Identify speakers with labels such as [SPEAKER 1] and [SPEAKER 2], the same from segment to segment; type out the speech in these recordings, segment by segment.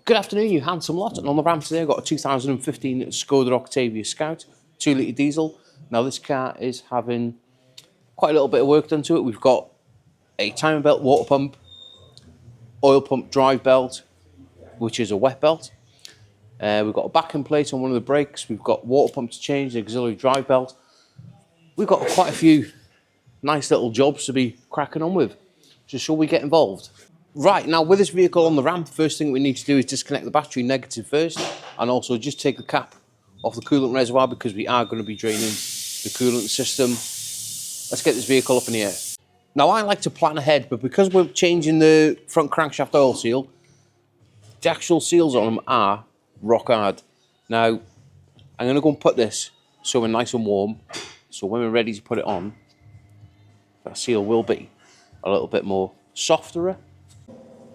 [SPEAKER 1] Good afternoon, you handsome lot. And on the ramp today, I've got a 2015 Skoda Octavia Scout, 2 litre diesel. Now this car is having quite a little bit of work done to it. We've got a timing belt, water pump, oil pump drive belt, which is a wet belt. We've got a backing plate on one of the brakes. We've got water pump to change, the auxiliary drive belt. We've got quite a few nice little jobs to be cracking on with. So shall we get involved? Right, now with this vehicle on the ramp, the first thing we need to do is disconnect the battery negative first, and also just take the cap off the coolant reservoir because we are going to be draining the coolant system. Let's get this vehicle up in the air. Now I like to plan ahead, but because we're changing the front crankshaft oil seal, the actual seals on them are rock hard. Now I'm going to go and put this somewhere nice and warm, so when we're ready to put it on, that seal will be a little bit more softer.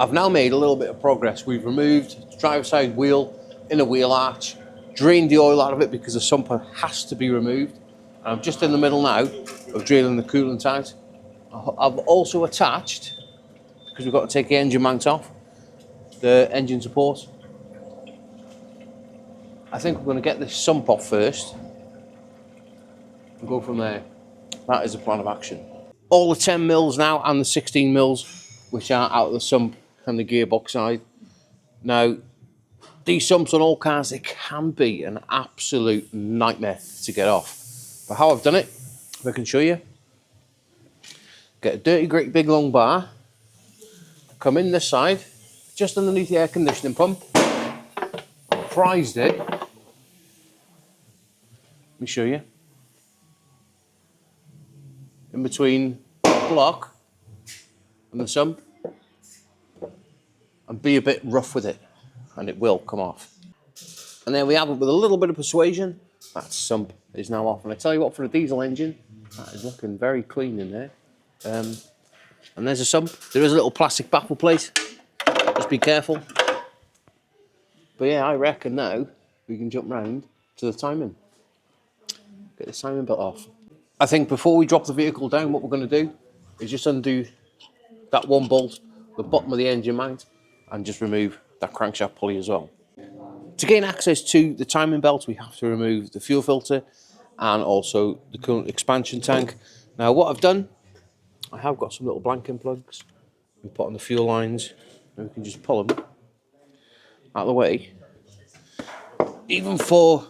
[SPEAKER 1] I've now made a little bit of progress. We've removed the driver's side wheel, inner wheel arch, drained the oil out of it because the sumper has to be removed. And I'm just in the middle now of drilling the coolant out. I've also attached, because we've got to take the engine mount off, the engine support. I think we're going to get this sump off first and go from there. That is the plan of action. All the 10 mils now and the 16 mils, which are out of the sump and the gearbox side. Now, these sumps on all cars, they can be an absolute nightmare to get off. But how I've done it, if I can show you, get a dirty, great big long bar, come in this side, just underneath the air conditioning pump, prized it. Let me show you. In between the block and the sump, and be a bit rough with it, and it will come off. And there we have it with a little bit of persuasion. That sump is now off. And I tell you what, for a diesel engine, that is looking very clean in there. And there's a sump. There is a little plastic baffle plate. Just be careful. But yeah, I reckon now we can jump round to the timing. Get the timing belt off. I think before we drop the vehicle down, what we're going to do is just undo that one bolt, the bottom of the engine mount, and just remove that crankshaft pulley as well. To gain access to the timing belt, we have to remove the fuel filter and also the coolant expansion tank. Now what I've done, I have got some little blanking plugs we put on the fuel lines, and we can just pull them out of the way. Even for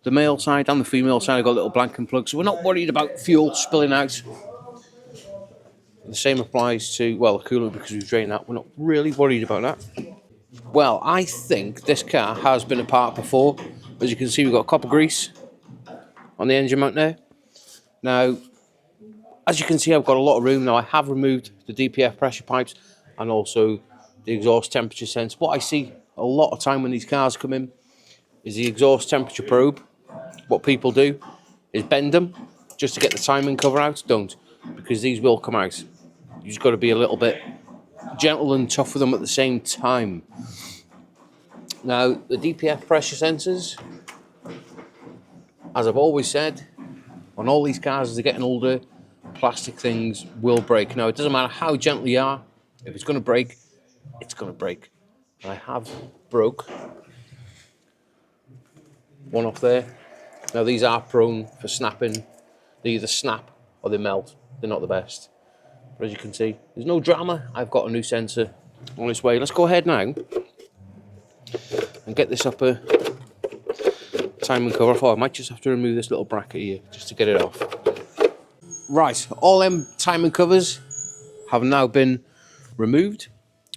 [SPEAKER 1] the male side and the female side, I've got little blanking plugs, so we're not worried about fuel spilling out. The same applies to, well, the coolant, because we've drained that. We're not really worried about that. Well, I think this car has been apart before. As you can see, we've got copper grease on the engine mount there. Now, as you can see, I've got a lot of room. Now, I have removed the DPF pressure pipes and also the exhaust temperature sensor. What I see a lot of time when these cars come in is the exhaust temperature probe. What people do is bend them just to get the timing cover out. Don't, because these will come out. You just got to be a little bit gentle and tough with them at the same time. Now, the DPF pressure sensors, as I've always said, on all these cars as they're getting older, plastic things will break. Now, it doesn't matter how gentle you are, if it's going to break, it's going to break. And I have broke one off there. Now, these are prone for snapping. They either snap or they melt. They're not the best. But as you can see, there's no drama. I've got a new sensor on its way. Let's go ahead now and get this upper timing cover off. I might just have to remove this little bracket here just to get it off. Right, all them timing covers have now been removed,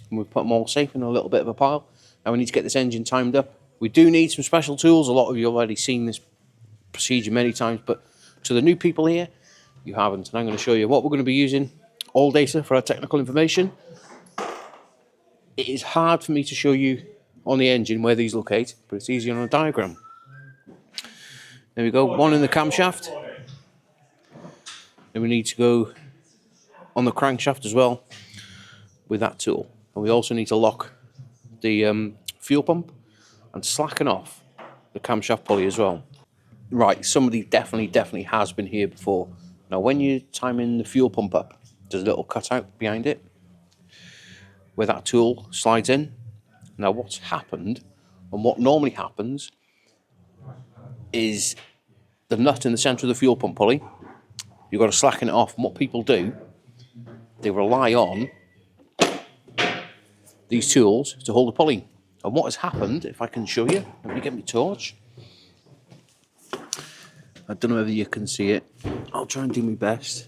[SPEAKER 1] and we've put them all safe in a little bit of a pile. Now we need to get this engine timed up. We do need some special tools. A lot of you have already seen this procedure many times, but to the new people here, you haven't. And I'm going to show you what we're going to be using all data for our technical information. It is hard for me to show you on the engine where these locate, but it's easy on a diagram. There we go, one in the camshaft. Then we need to go on the crankshaft as well with that tool. And we also need to lock the fuel pump and slacken off the camshaft pulley as well. Right, somebody definitely has been here before. Now when you're timing the fuel pump up, there's a little cutout behind it where that tool slides in. Now what's happened, and what normally happens, is the nut in the centre of the fuel pump pulley, you've got to slacken it off. And what people do, they rely on these tools to hold the pulley. And what has happened, if I can show you, let me get my torch. I don't know whether you can see it. I'll try and do my best.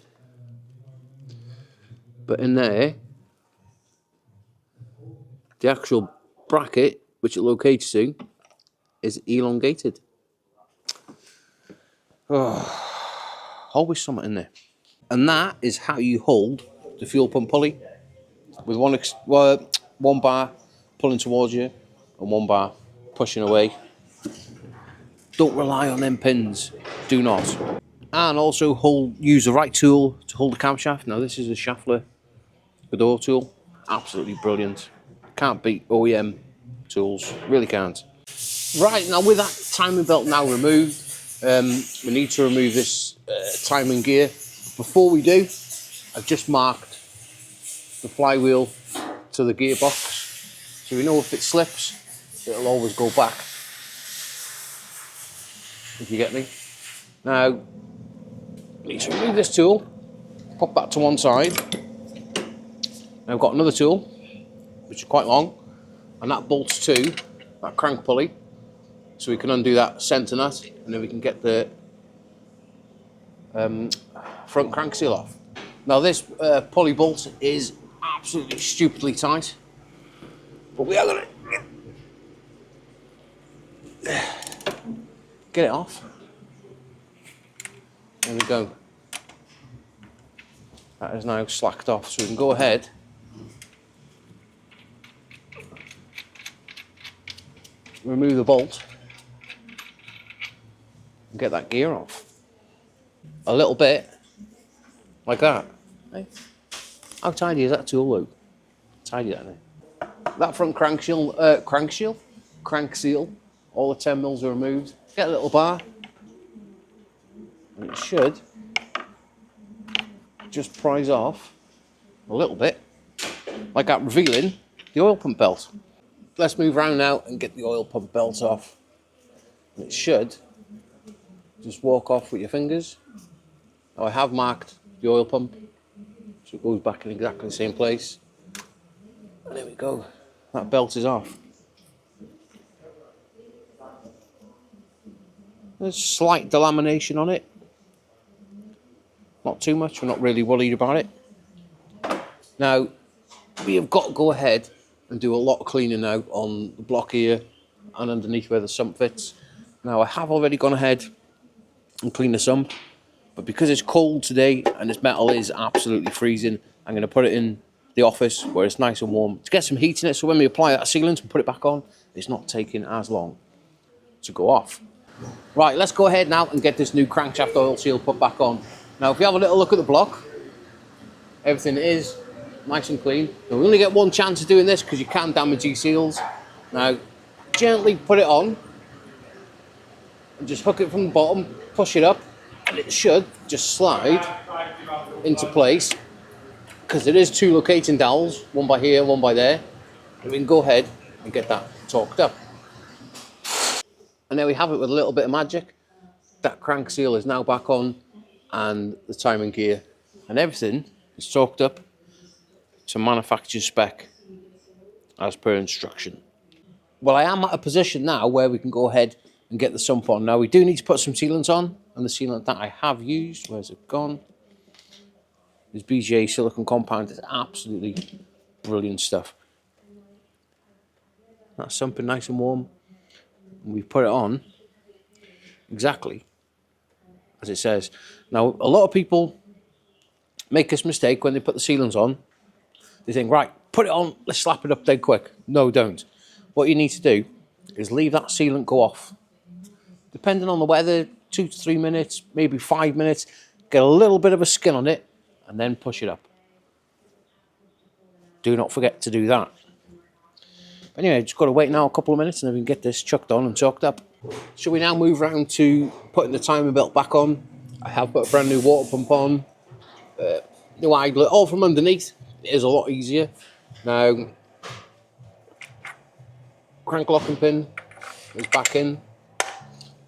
[SPEAKER 1] But in there, the actual bracket, which it locates to, is elongated. Oh, always something in there. And that is how you hold the fuel pump pulley, with one bar pulling towards you and one bar pushing away. Don't rely on them pins, do not. And also use the right tool to hold the camshaft. Now this is a Schaeffler Godot tool, absolutely brilliant. Can't beat OEM tools, really can't. Right, now with that timing belt now removed, we need to remove this timing gear. Before we do, I've just marked the flywheel to the gearbox, so we know if it slips, it'll always go back, if you get me. Now, we need to remove this tool, pop that to one side. Now I've got another tool, which is quite long, and that bolts to that crank pulley, so we can undo that centre nut, and then we can get the front crank seal off. Now this pulley bolt is absolutely stupidly tight, but we are going to get it off. There we go. That is now slacked off, so we can go ahead remove the bolt and get that gear off. A little bit like that. Hey? How tidy is that tool, Luke? Tidy that now. That front crank seal, all the 10 mils are removed. Get a little bar, and it should just prise off a little bit, like that, revealing the oil pump belt. Let's move around now and get the oil pump belt off. And it should just walk off with your fingers. Now I have marked the oil pump, so it goes back in exactly the same place. And there we go, that belt is off. There's slight delamination on it. Not too much, we're not really worried about it. Now, we have got to go ahead and do a lot of cleaning now on the block here and underneath where the sump fits. Now, I have already gone ahead and cleaned the sump, but because it's cold today and this metal is absolutely freezing, I'm going to put it in the office where it's nice and warm to get some heat in it, so when we apply that sealant and put it back on, it's not taking as long to go off. Right, let's go ahead now and get this new crankshaft oil seal put back on. Now, if you have a little look at the block, everything is nice and clean. Now, we only get one chance of doing this because you can damage these seals. Now, gently put it on and just hook it from the bottom, push it up, and it should just slide into place because there is two locating dowels, one by here, one by there. And we can go ahead and get that torqued up. And there we have it with a little bit of magic. That crank seal is now back on, and the timing gear and everything is torqued up to manufacturer spec as per instruction. Well, I am at a position now where we can go ahead and get the sump on. Now, we do need to put some sealant on, and the sealant that I have used, where's it gone? This BGA silicone compound is absolutely brilliant stuff. That's something nice and warm, and we put it on exactly as it says. Now, a lot of people make this mistake when they put the sealants on. They think, right, put it on, let's slap it up dead quick. No, don't. What you need to do is leave that sealant go off. Depending on the weather, 2 to 3 minutes, maybe 5 minutes, get a little bit of a skin on it, and then push it up. Do not forget to do that. Anyway, just got to wait now a couple of minutes and then we can get this chucked on and torqued up. Shall we now move around to putting the timing belt back on? I have put a brand new water pump on, new idler, all from underneath. It is a lot easier. Now, Crank locking pin is back in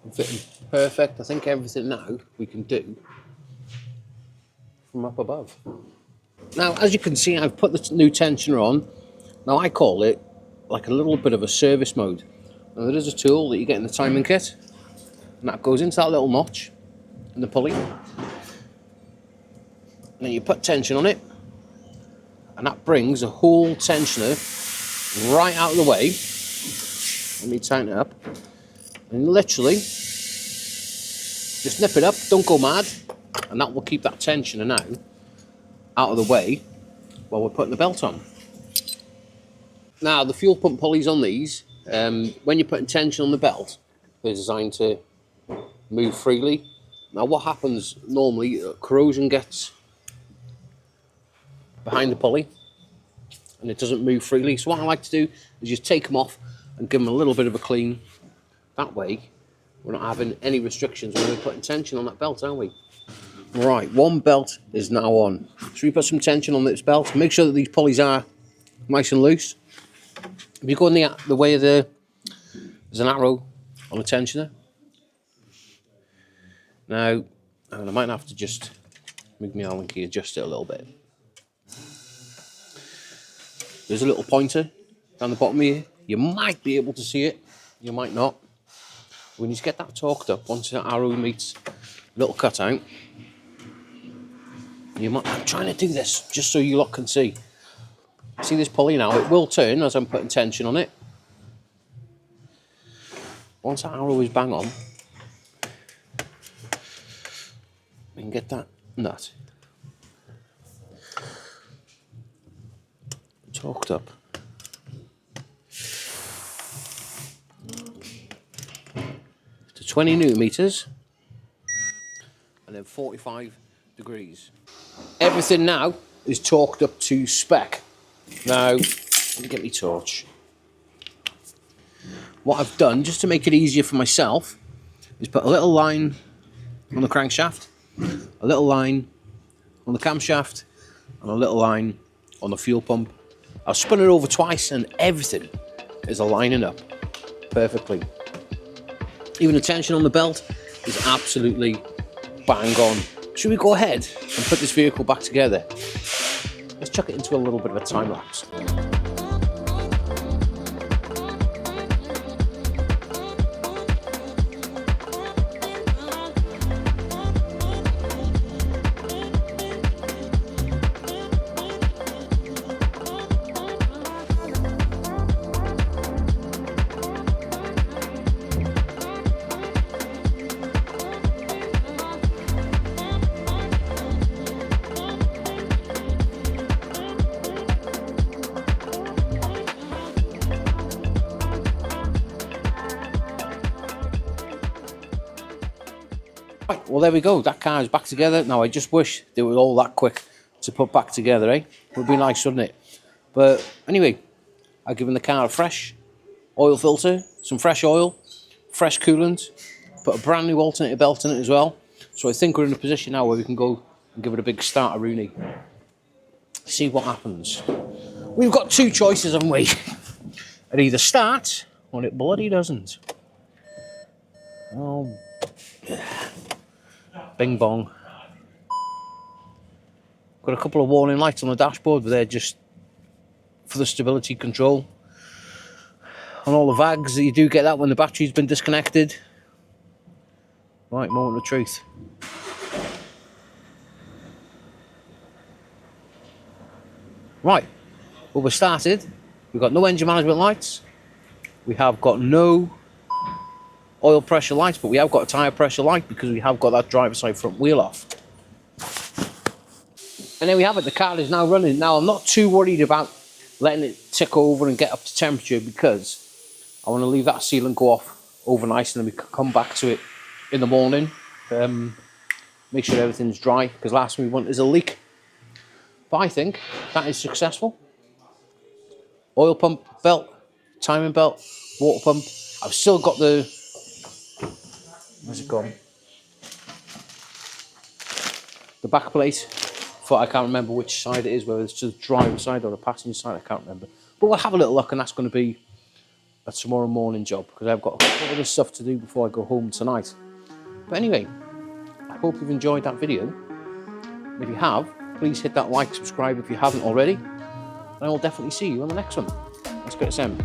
[SPEAKER 1] and fitting perfect. I think everything now we can do from up above. Now, as you can see, I've put the new tensioner on. Now, I call it like a little bit of a service mode. Now, there is a tool that you get in the timing kit, and that goes into that little notch in the pulley. And then you put tension on it, and that brings the whole tensioner right out of the way. Let me tighten it up. And literally, just nip it up, don't go mad, and that will keep that tensioner now out of the way while we're putting the belt on. Now, the fuel pump pulleys on these, when you're putting tension on the belt, they're designed to move freely. Now, what happens normally, corrosion gets behind the pulley and it doesn't move freely. So what I like to do is just take them off and give them a little bit of a clean. That way, we're not having any restrictions when we're putting tension on that belt, are we? Right, one belt is now on. So we put some tension on this belt. Make sure that these pulleys are nice and loose. If you go in the way of there's an arrow on the tensioner. Now, I might have to just move my Allen key, adjust it a little bit. There's a little pointer down the bottom here. You might be able to see it, you might not. We need to get that torqued up once that arrow meets a little cutout. I'm trying to do this just so you lot can see. See this pulley now? It will turn as I'm putting tension on it. Once that arrow is bang on, we can get that nut torqued up. To 20 newton meters and then 45 degrees. Everything now is torqued up to spec. Now, let me get my torch. What I've done, just to make it easier for myself, is put a little line on the crankshaft, a little line on the camshaft, and a little line on the fuel pump. I've spun it over twice and everything is aligning up perfectly. Even the tension on the belt is absolutely bang on. Should we go ahead and put this vehicle back together? Let's chuck it into a little bit of a time lapse. Right, well there we go, that car is back together. Now I just wish they were all that quick to put back together, eh? Would be nice, wouldn't it? But anyway, I've given the car a fresh oil filter, some fresh oil, fresh coolant, put a brand new alternator belt in it as well. So I think we're in a position now where we can go and give it a big start, Rooney. See what happens. We've got two choices, haven't we? It either starts or it bloody doesn't. Oh, bing bong. Got a couple of warning lights on the dashboard, but they're just for the stability control. On all the vags, you do get that when the battery's been disconnected. Right, moment of truth. Right, well we're started. We've got no engine management lights. We have got no oil pressure lights, but we have got a tyre pressure light because we have got that driver side front wheel off. And there we have it, the car is now running. Now I'm not too worried about letting it tick over and get up to temperature because I want to leave that sealant go off overnight and then we can come back to it in the morning. Make sure everything's dry because last thing we want is a leak. But I think that is successful. Oil pump, belt, timing belt, water pump. I've still got the, where's it gone? The back plate. I can't remember which side it is, whether it's to the driver's side or the passenger side, I can't remember. But we'll have a little look and that's going to be a tomorrow morning job because I've got a couple of stuff to do before I go home tonight. But anyway, I hope you've enjoyed that video. If you have, please hit that like, subscribe if you haven't already. And I will definitely see you on the next one. Let's get it, Sam.